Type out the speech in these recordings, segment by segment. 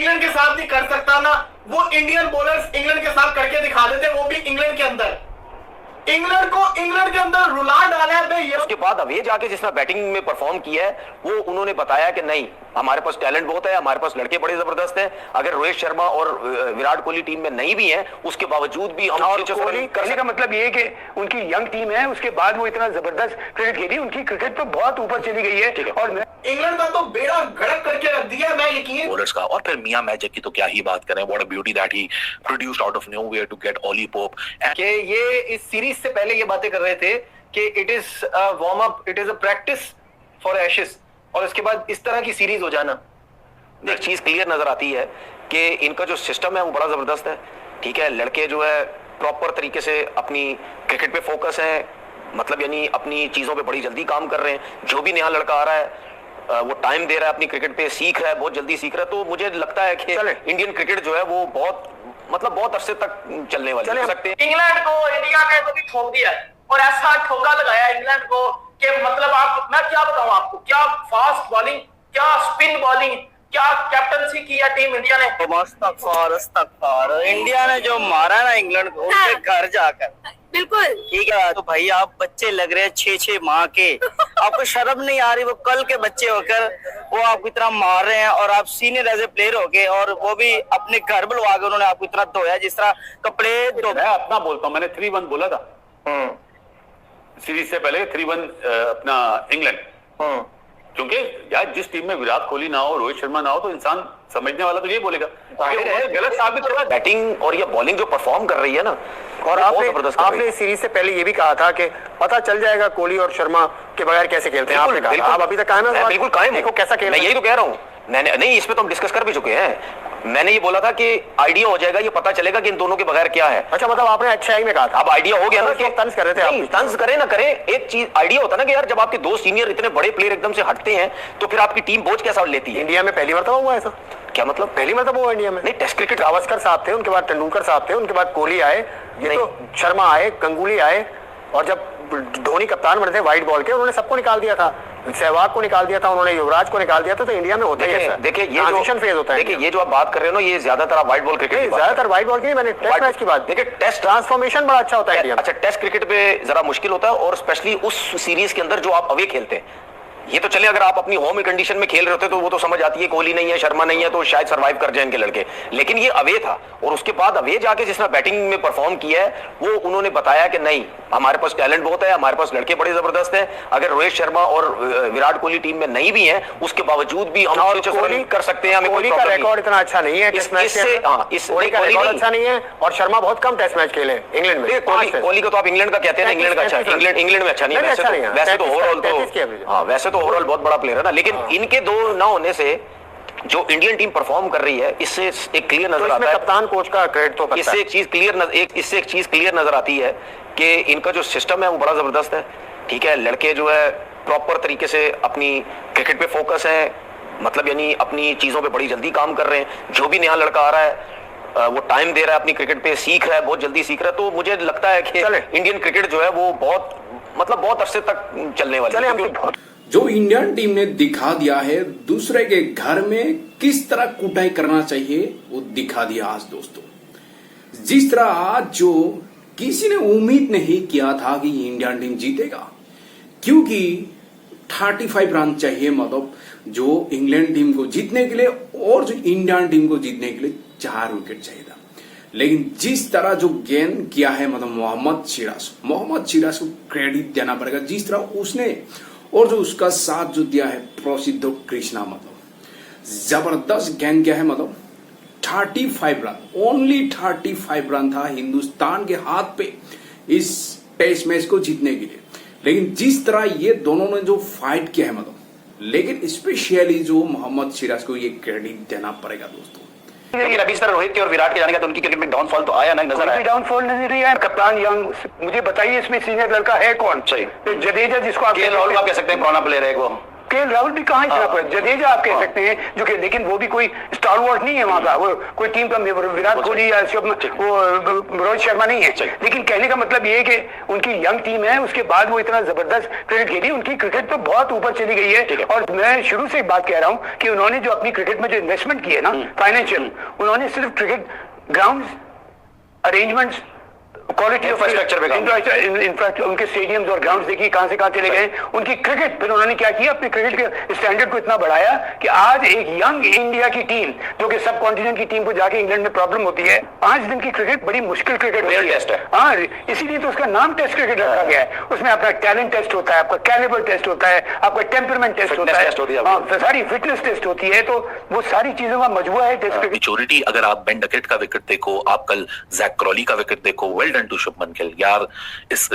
England के साथ नहीं कर सकता ना, वो इंडियन बॉलर्स इंग्लैंड के साथ करके दिखा देते, वो भी इंग्लैंड के अंदर। इंग्लैंड को इंग्लैंड के अंदर रुला डाला है। उसके बाद अब ये जाके जिसने बैटिंग में परफॉर्म किया है वो उन्होंने बताया कि नहीं, हमारे पास टैलेंट बहुत है, हमारे पास लड़के बड़े जबरदस्त हैं। अगर रोहित शर्मा और विराट कोहली टीम में नहीं भी है, उसके बावजूद भी हम कहने का मतलब ये है कि उनकी यंग टीम है, उसके बाद वो इतना जबरदस्त क्रिकेट खेली, उनकी क्रिकेट तो बहुत ऊपर चली गई है। और इंग्लैंड का तो बेड़ा गर्क करके रख दिया मैं यकीन बॉलर्स का। और फिर मियां मैजिक की तो क्या ही बात करें, what a beauty that he produced out of nowhere to get Ollie Pope. कि ये इस सीरीज से पहले ये बातें कर रहे थे कि it is warm up, it is a practice for ashes, और इसके बाद इस तरह की सीरीज हो जाना। एक चीज क्लियर नजर आती है कि इनका जो सिस्टम है वो बड़ा जबरदस्त है। ठीक है, लड़के जो है प्रॉपर तरीके से अपनी क्रिकेट पे फोकस है, मतलब यानी अपनी चीजों पे बड़ी जल्दी काम कर रहे हैं। जो भी नया लड़का आ रहा है वो टाइम दे रहा है, अपनी क्रिकेट पे सीख रहा है, बहुत जल्दी सीख रहा है। तो मुझे लगता है कि इंडियन क्रिकेट जो है वो बहुत अरसे तक चलने वाली हो सकते हैं। इंग्लैंड को इंडिया ने तो भी ठोक दिया और ऐसा ठोका लगाया इंग्लैंड को कि मतलब आप, मैं क्या बताऊं आपको, क्या फास्ट बॉलिंग, क्या स्पिन बॉलिंग, क्या कैप्टनसी की है टीम इंडिया ने। इंडिया ने जो मारा ना इंग्लैंड को, उनके घर जाकर बिल्कुल ठीक है। तो भाई आप बच्चे लग रहे हैं 6-6 माह के, आपको शर्म नहीं आ रही? वो कल के बच्चे होकर वो आपको इतना मार रहे हैं, और आप सीनियर एज ए प्लेयर हो गए, और वो भी अपने घर बुलवा के उन्होंने आपको इतना धोया जिस तरह कपड़े धो। मैं अपना बोलता हूँ, मैंने 3-1 बोला था सीरीज से पहले, 3-1 अपना इंग्लैंड। क्योंकि यार जिस टीम में विराट कोहली ना हो, रोहित शर्मा ना हो, तो इंसान समझने वाला तो यही बोलेगा गलत साबित होगा। बैटिंग और ये बॉलिंग जो परफॉर्म कर रही है ना, और आपने इस सीरीज से पहले ये भी कहा था कि पता चल जाएगा कोहली और शर्मा के बगैर कैसे खेलते हैं। आपने कहा आप अभी तक कायम है, बिल्कुल कायम देखो कैसा खेल। मैं यही तो कह रहा हूँ, मैंने नहीं, इस पे तो हम डिस्कस कर भी चुके हैं। मैंने ये बोला था कि आइडिया हो जाएगा, ये पता चलेगा कि इन दोनों के बगैर क्या है। अच्छा, मतलब आपने अच्छाई में कहा था, अब आइडिया हो गया ना कि तंज कर रहे थे आप। तंज करें ना करें, एक चीज आइडिया होता है ना कि यार जब आपके दो सीनियर इतने बड़े प्लेयर एकदम से हटते हैं तो फिर आपकी टीम बोझ कैसा लेती है। इंडिया में पहली मरतबा हुआ ऐसा? क्या मतलब पहली मरतबा हुआ इंडिया में? नहीं, टेस्ट क्रिकेट गावस्कर साहब थे, उनके बाद तेंदुलकर साहब थे, उनके बाद कोहली आए, ये तो शर्मा आए, गंगुली आए, और जब धोनी कप्तान बने थे व्हाइट बॉल के, उन्होंने सबको निकाल दिया था, सहवाग को निकाल दिया था, उन्होंने युवराज को निकाल दिया था। तो इंडिया में होता है, देखिए ये ट्रांजिशन फेज होता है। देखिए ये जो आप बात कर रहे हो ना, ये ज्यादातर व्हाइट बॉल क्रिकेट, ज्यादातर व्हाइट बॉल की, मैंने टेस्ट मैच की बात। देखिए टेस्ट ट्रांसफॉर्मेशन बड़ा अच्छा होता है इंडिया में। अच्छा, टेस्ट क्रिकेट पे जरा मुश्किल होता है, और स्पेशली उस सीरीज के अंदर जो आप अवे खेलते हैं। ये तो चले, अगर आप अपनी होम कंडीशन में खेल रहे होते तो वो तो समझ आती है, कोहली नहीं है, शर्मा नहीं है, तो शायद सर्वाइव कर जाए इनके लड़के। लेकिन ये अवे था, और उसके बाद अवे जाके जिसने बैटिंग में परफॉर्म किया है वो उन्होंने बताया कि नहीं, हमारे पास टैलेंट बहुत है, हमारे पास लड़के बड़े जबरदस्त हैं। अगर रोहित शर्मा और विराट कोहली टीम में नहीं भी है, उसके बावजूद भी हम कर सकते हैं। कोहली का रिकॉर्ड इतना अच्छा नहीं है, कोहली का रिकॉर्ड अच्छा नहीं है, और शर्मा बहुत कम टेस्ट मैच खेले इंग्लैंड में। कोहली को तो आप इंग्लैंड का कहते हैं ना, इंग्लैंड का अच्छा, इंग्लैंड में अच्छा नहीं है। वैसे तो ओवरऑल तो वैसे तो ओवरऑल बहुत बड़ा प्लेयर है ना, लेकिन इनके दो ना होने से जो इंडियन टीम परफॉर्म कर रही है, इससे एक क्लियर नजर आता है, कप्तान कोच का क्रेडिट तो इससे एक चीज क्लियर नजर आती है कि इनका जो सिस्टम है वो बड़ा जबरदस्त है। ठीक है, लड़के जो है प्रॉपर तरीके से अपनी क्रिकेट पे फोकस है, मतलब यानी अपनी चीजों पे बड़ी जल्दी काम कर रहे हैं। जो भी नया लड़का आ रहा है वो टाइम दे रहा है, अपनी क्रिकेट पे सीख रहा है, बहुत जल्दी सीख रहा है। तो मुझे लगता है कि इंडियन क्रिकेट जो है वो बहुत अरसे तक चलने वाली है। जो इंडियन टीम ने दिखा दिया है दूसरे के घर में किस तरह कुटाई करना चाहिए, वो दिखा दिया आज दोस्तों। जिस तरह आज जो किसी ने उम्मीद नहीं किया था कि इंडियन टीम जीतेगा, क्योंकि 35 रन चाहिए, मतलब जो इंग्लैंड टीम को जीतने के लिए, और जो इंडियन टीम को जीतने के लिए 4 विकेट चाहिए था। लेकिन जिस तरह जो गेंद किया है, मतलब मोहम्मद सिराज को क्रेडिट देना पड़ेगा, जिस तरह उसने और जो उसका साथ जो दिया है प्रसिद्ध कृष्णा, मतलब जबरदस्त गेंद किया है। मतलब 35 रन, ओनली 35 रन था हिंदुस्तान के हाथ पे इस टेस्ट मैच को जीतने के लिए। लेकिन जिस तरह ये दोनों ने जो फाइट किया है, मतलब लेकिन स्पेशली जो मोहम्मद सिराज को ये क्रेडिट देना पड़ेगा दोस्तों। लेकिन अभी इस तरह रोहित के और विराट के जाने का तो उनकी क्रिकेट में डाउनफॉल तो आया ना, नजर आया। डाउनफॉल नहीं रही है। कप्तान यंग, मुझे बताइए इसमें सीनियर लड़का है कौन? सही, जडेजा जिसको आप राहुल आप कह सकते हैं पुराना प्लेयर है वो। केएल राहुल भी कहाँ इतना पर, जडेजा आप कह सकते हैं जो कि, लेकिन वो भी कोई स्टारवॉर्ड नहीं है वहां का, वो कोई टीम का विराट कोहली या वो रोहित शर्मा नहीं है। लेकिन कहने का मतलब ये है कि उनकी यंग टीम है, उसके बाद वो इतना जबरदस्त क्रिकेट खेली, उनकी क्रिकेट तो बहुत ऊपर चली गई है। और मैं शुरू से एक बात कह रहा हूँ कि उन्होंने जो अपनी क्रिकेट में जो इन्वेस्टमेंट की है ना फाइनेंशियल, उन्होंने सिर्फ cricket ground arrangements, quality of infrastructure, उनके स्टेडियम्स और ग्राउंड्स देखिए कहां से कहां चले गए। उनकी क्रिकेट, फिर उन्होंने क्या किया, अपने क्रिकेट के स्टैंडर्ड को इतना बढ़ाया कि आज एक यंग इंडिया की टीम, जो कि सब कॉन्टिनेंट की टीम को जाके इंग्लैंड में प्रॉब्लम होती है, 5 दिन की क्रिकेट बड़ी मुश्किल क्रिकेट होती है। हाँ, इसीलिए तो उसका नाम टेस्ट क्रिकेट रखा गया है। उसमें आपका टैलेंट टेस्ट होता है, आपका कैलिबर टेस्ट होता है, आपका टेम्परमेंट टेस्ट होता है, सारी फिटनेस टेस्ट होती है। तो वो सारी चीजों का मजबूआ है टेस्ट क्रिकेट। मेच्योरिटी, अगर आप बेन डकेट का विकेट देखो, आप कल जैक क्रॉली का विकेट देखो, well done to Shubman Gill. यार इस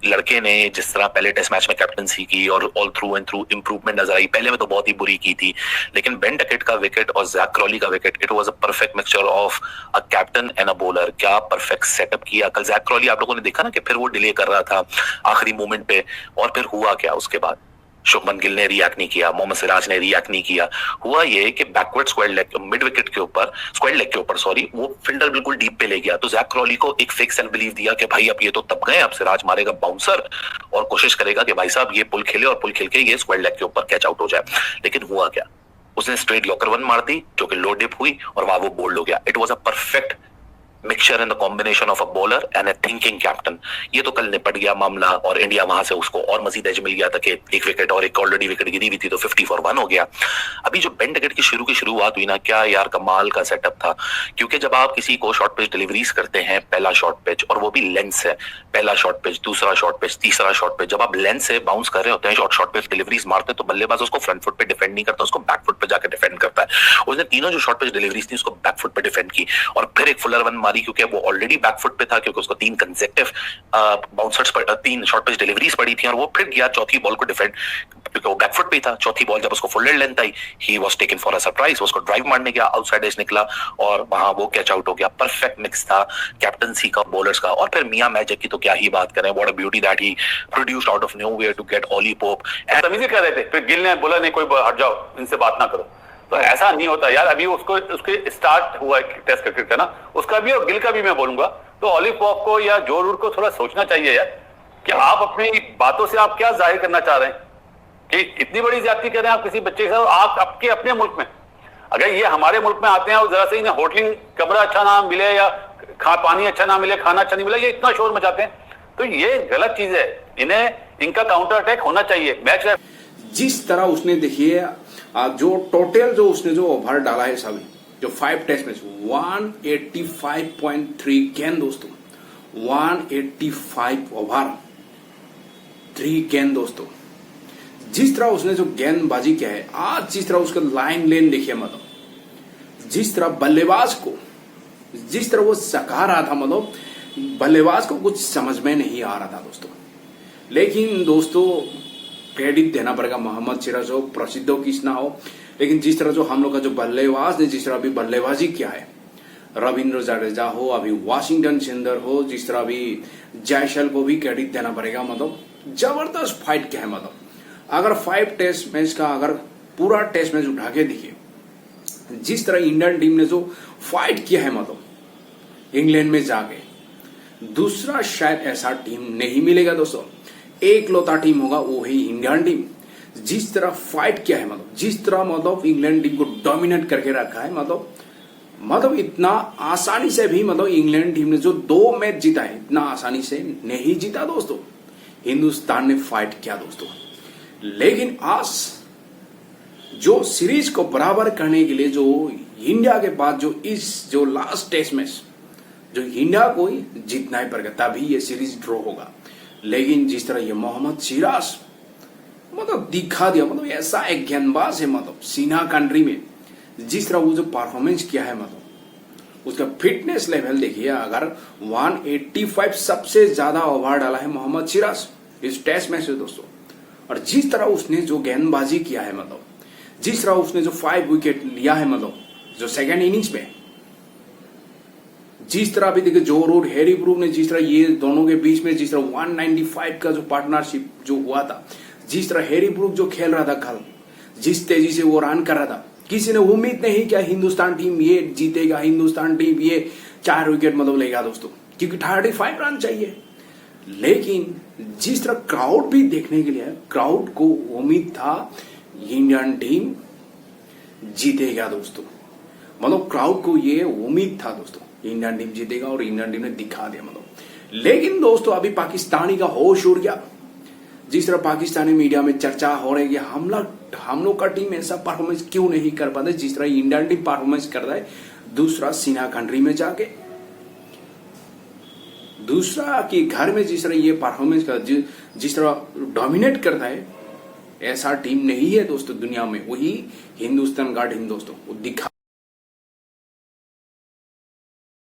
लड़के ने जिस तरह पहले टेस्ट मैच में कैप्टनसी की और all through and through improvement नजर आई, पहले में तो बहुत ही बुरी की थी, लेकिन बेन डकेट का विकेट और जैक क्रॉली का wicket, it was a perfect mixture of a captain and a bowler. क्या परफेक्ट सेटअप किया कल जैक क्रॉली। आप लोगों ने देखा ना कि फिर वो डिले कर रहा था आखिरी मोमेंट पे, और फिर हुआ क्या उसके बाद, शुभमन गिल ने रिएक्ट नहीं किया, मोहम्मद सिराज ने रिएक्ट नहीं किया। हुआ ये कि backward square leg, mid wicket के ऊपर, स्क्वायर लेग के ऊपर सॉरी, वो फील्डर बिल्कुल डीप पे ले गया, तो जैक क्रॉली को एक फेक सेल्फ बिलीव दिया कि भाई अब ये तो तब गए, अब सिराज मारेगा बाउंसर और कोशिश करेगा कि भाई साहब ये पुल खेले और पुल खेल के ये स्क्वायर लेग के ऊपर कैच आउट हो जाए। लेकिन हुआ क्या, उसने स्ट्रेट यॉर्कर वन मार दी जो कि लो डिप हुई और वहां वो बोल्ड हो गया। It was a perfect mixture in the combination of a bowler and a thinking captain. ये तो कल निपट गया मामला और इंडिया वहां से उसको और मजीद एज मिल गया था कि एक विकेट और एक ऑलरेडी विकेट गिरी हुई थी तो 50 for 1 हो गया। अभी जो बेन डकेट की शुरुआत हुई ना, क्या यार कमाल का सेटअप था। क्योंकि जब आप किसी को शॉर्ट पिच डिलीवरीज करते हैं, पहला शॉर्ट पिच और वो भी लेंथ से, पहला शॉर्ट पिच, दूसरा शॉर्ट पिच, तीसरा शॉर्ट पिच, जब आप लेंथ से बाउंस कर रहे होते हैं, शॉर्ट पिच डिलीवरीज मारते हैं, तो बल्लेबाज उसको फ्रंट फुट पे डिफेंड नहीं करता, उसको बैक फुट पे जाकर डिफेंड करता है। उसने तीनों जो शॉर्ट पिच डिलीवरीज थी उसको बैक फुट पे डिफेंड की और फिर एक फुलर वन मारी, क्योंकि वो ऑलरेडी बैक फुट पे था, क्योंकि उसको 3 कंसेक्टिव बाउंसर्स पर 3 शॉर्ट पिच डिलीवरीज पड़ी थी और वो फिर गया चौथी बॉल को डिफेंड, क्योंकि वो बैक फुट पे था। चौथी बॉल जब उसको full length I, he was taken for a surprise, उसको ड्राइव मारने गया, आउटसाइड एज निकला और वहां वो कैच आउट हो गया। परफेक्ट मिक्स था कैप्टनसी का, बॉलर्स का, और फिर मियां मैजिक की तो क्या ही बात करें। What a beauty that he produced out of nowhere to get Ollie Pope. तमीज़ कर रहे थे, फिर गिल ने बोला नहीं कोई हट जाओ, इनसे बात ना करो। तो ऐसा नहीं होता यार। अभी उसके स्टार्ट हुआ टेस्ट क्रिकेट का ना, उसका भी और गिल का भी मैं बोलूंगा, तो ऑली पॉप को या जो रूट को थोड़ा सोचना चाहिए यार कि आप अपनी बातों से आप क्या जाहिर करना चाह रहे हैं कि इतनी बड़ी ज्यादती कर रहे हैं आप किसी बच्चे के साथ, आप आपके अपने मुल्क में। अगर ये हमारे मुल्क में आते हैं और जरा से इन्हें होटलिंग कमरा अच्छा ना मिले या पानी अच्छा ना मिले, खाना अच्छा नहीं मिले, ये इतना शोर मचाते हैं, तो ये गलत चीज है। इनका काउंटर अटैक होना चाहिए। मैच जिस तरह उसने देखिए जो टोटल जो उसने जो ओवर डाला है सभी जो 5 टेस्ट मैच, 185.3 गेंद दोस्तों, 185 ओवर 3 गेंद दोस्तों। जिस तरह उसने जो गेंदबाजी किया है आज, जिस तरह उसका लाइन लेन देखिए, मतलब जिस तरह बल्लेबाज को जिस तरह वो सका रहा था, मतलब बल्लेबाज को कुछ समझ में नहीं आ रहा था दोस्तों। लेकिन दोस्तों क्रेडिट देना पड़ेगा, मोहम्मद सिराज हो, प्रसिद्ध हो किसना हो, लेकिन जिस तरह जो हम लोग का जो बल्लेबाज ने जिस तरह अभी बल्लेबाजी किया है, रविंद्र जडेजा हो, अभी वाशिंगटन सुंदर हो, जिस तरह अभी जयशल को भी क्रेडिट देना पड़ेगा। मतलब जबरदस्त फाइट किया है। मतलब अगर 5 टेस्ट मैच का अगर पूरा टेस्ट मैच उठा के देखिए, जिस तरह इंडियन टीम ने जो फाइट किया है, मतलब इंग्लैंड में जाके, दूसरा शायद ऐसा टीम नहीं मिलेगा दोस्तों। एक लौता टीम होगा वो ही इंडियन टीम। जिस तरह फाइट किया है, मतलब जिस तरह मतलब इंग्लैंड टीम को डोमिनेट करके रखा है, मतलब इतना आसानी से भी मतलब इंग्लैंड टीम ने जो 2 मैच जीता है, इतना आसानी से नहीं जीता दोस्तों। हिंदुस्तान ने फाइट किया दोस्तों, लेकिन आज जो सीरीज को बराबर करने के लिए जो इंडिया के पास जो लास्ट टेस्ट मैच जो इंडिया को जीतना ही पड़ेगा, तभी ये सीरीज ड्रॉ होगा। लेकिन जिस तरह ये मोहम्मद सिराज मतलब दिखा दिया, मतलब ऐसा एक गेंदबाज है, मतलब सीना कंट्री में जिस तरह वो जो परफॉर्मेंस किया है, मतलब उसका फिटनेस लेवल देखिए। अगर 185 सबसे ज्यादा ओवर डाला है मोहम्मद सिराज इस टेस्ट मैच में दोस्तों, और जिस तरह उसने जो गेंदबाजी किया है, मतलब जिस तरह उसने जो 5 विकेट लिया है, मतलब जो सेकेंड इनिंग्स में, जिस तरह अभी देखिए जो रूट हैरी ब्रूक ने जिस तरह ये दोनों के बीच में जिस तरह 195 का जो पार्टनरशिप जो हुआ था, जिस तरह हैरी ब्रूक जो खेल रहा था कल, जिस तेजी से वो रन कर रहा था, किसी ने उम्मीद नहीं किया हिंदुस्तान टीम ये जीतेगा, हिंदुस्तान टीम ये 4 विकेट मतलब लेगा दोस्तों, क्योंकि 35 रन चाहिए। लेकिन जिस तरह क्राउड भी देखने के लिए, क्राउड को उम्मीद था इंडियन टीम जीतेगा दोस्तों, मतलब क्राउड को ये उम्मीद था दोस्तों इंडियन टीम जीतेगा, और इंडियन टीम ने दिखा दिया मतलब। लेकिन दोस्तों अभी पाकिस्तानी का होश उड़ गया। जिस तरह पाकिस्तानी मीडिया में चर्चा हो रही है कि हम लोग का टीम ऐसा परफॉर्मेंस क्यों नहीं कर पाते जिस तरह इंडियन टीम परफॉर्मेंस कर रहा है दूसरा सीना कंट्री में जाके, दूसरा के घर में जिस तरह ये परफॉर्मेंस कर, जिस तरह डोमिनेट करता है, ऐसा टीम नहीं है दोस्तों दुनिया में। वही हिंदुस्तान का टीम दोस्तों वो दिखा